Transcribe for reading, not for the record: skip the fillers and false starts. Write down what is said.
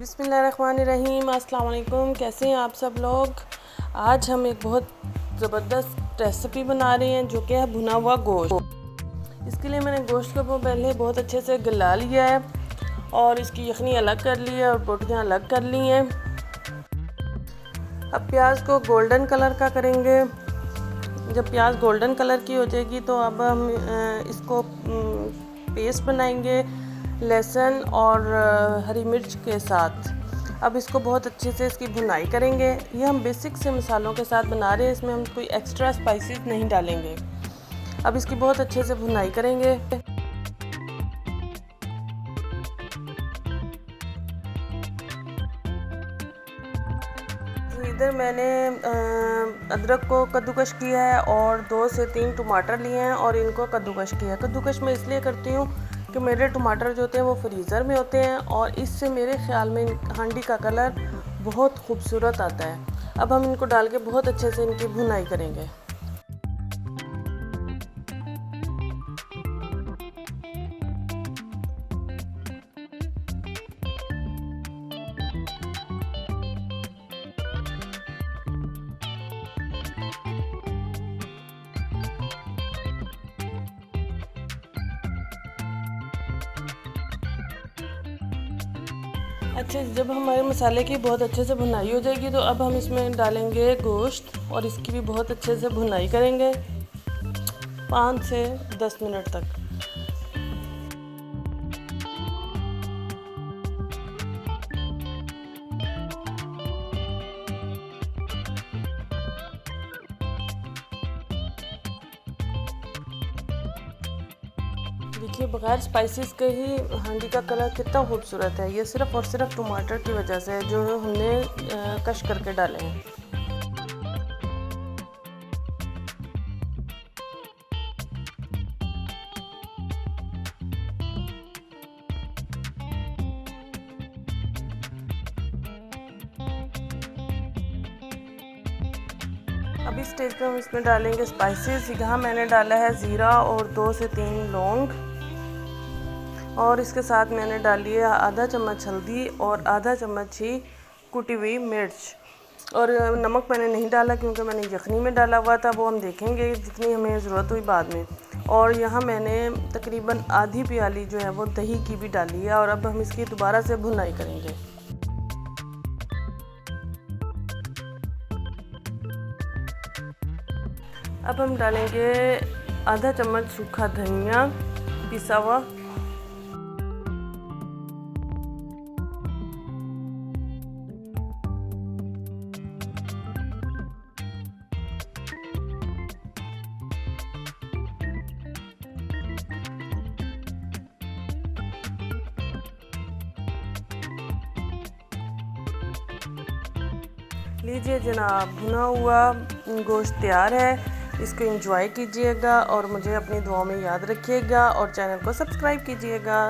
बिस्मिल्लाहिर्रहमानिर्रहीम। अस्सलाम वालेकुम। कैसे हैं आप सब लोग। आज हम एक बहुत ज़बरदस्त रेसिपी बना रहे हैं जो कि है भुना हुआ गोश्त। इसके लिए मैंने गोश्त को पहले बहुत अच्छे से गला लिया है और इसकी यखनी अलग कर ली है और बोटियाँ अलग कर ली हैं। अब प्याज को गोल्डन कलर का करेंगे। जब प्याज गोल्डन कलर की हो जाएगी तो अब हम इसको पेस्ट बनाएंगे लहसुन और हरी मिर्च के साथ। अब इसको बहुत अच्छे से इसकी भुनाई करेंगे। ये हम बेसिक से मसालों के साथ बना रहे हैं, इसमें हम कोई एक्स्ट्रा स्पाइसेस नहीं डालेंगे। अब इसकी बहुत अच्छे से भुनाई करेंगे। इधर मैंने अदरक को कद्दूकश किया है और 2 से 3 टमाटर लिए हैं और इनको कद्दूकश किया है। कद्दूकश मैं इसलिए करती हूँ कि मेरे टमाटर जो होते हैं वो फ्रीज़र में होते हैं और इससे मेरे ख़्याल में हांडी का कलर बहुत खूबसूरत आता है। अब हम इनको डाल के बहुत अच्छे से इनकी भुनाई करेंगे। अच्छा, जब हमारे मसाले की बहुत अच्छे से भुनाई हो जाएगी तो अब हम इसमें डालेंगे गोश्त और इसकी भी बहुत अच्छे से भुनाई करेंगे 5 से 10 मिनट तक। देखिए, बगैर स्पाइसेस के ही हांडी का कलर कितना खूबसूरत है। ये सिर्फ़ और सिर्फ टमाटर की वजह से है जो हमने कश करके डाले हैं। अब इस स्टेज पे हम इसमें डालेंगे स्पाइसेस। यहाँ मैंने डाला है ज़ीरा और 2 से 3 लौंग और इसके साथ मैंने डाली है आधा चम्मच हल्दी और आधा चम्मच ही कुटी हुई मिर्च। और नमक मैंने नहीं डाला क्योंकि मैंने यखनी में डाला हुआ था, वो हम देखेंगे जितनी हमें ज़रूरत हुई बाद में। और यहाँ मैंने तकरीबन आधी प्याली जो है वो दही की भी डाली है और अब हम इसकी दोबारा से भुनाई करेंगे। अब हम डालेंगे आधा चम्मच सूखा धनिया पिसा हुआ, लीजिए जनाब, भुना हुआ गोश्त तैयार है। इसको एंजॉय कीजिएगा और मुझे अपनी दुआओं में याद रखिएगा और चैनल को सब्सक्राइब कीजिएगा।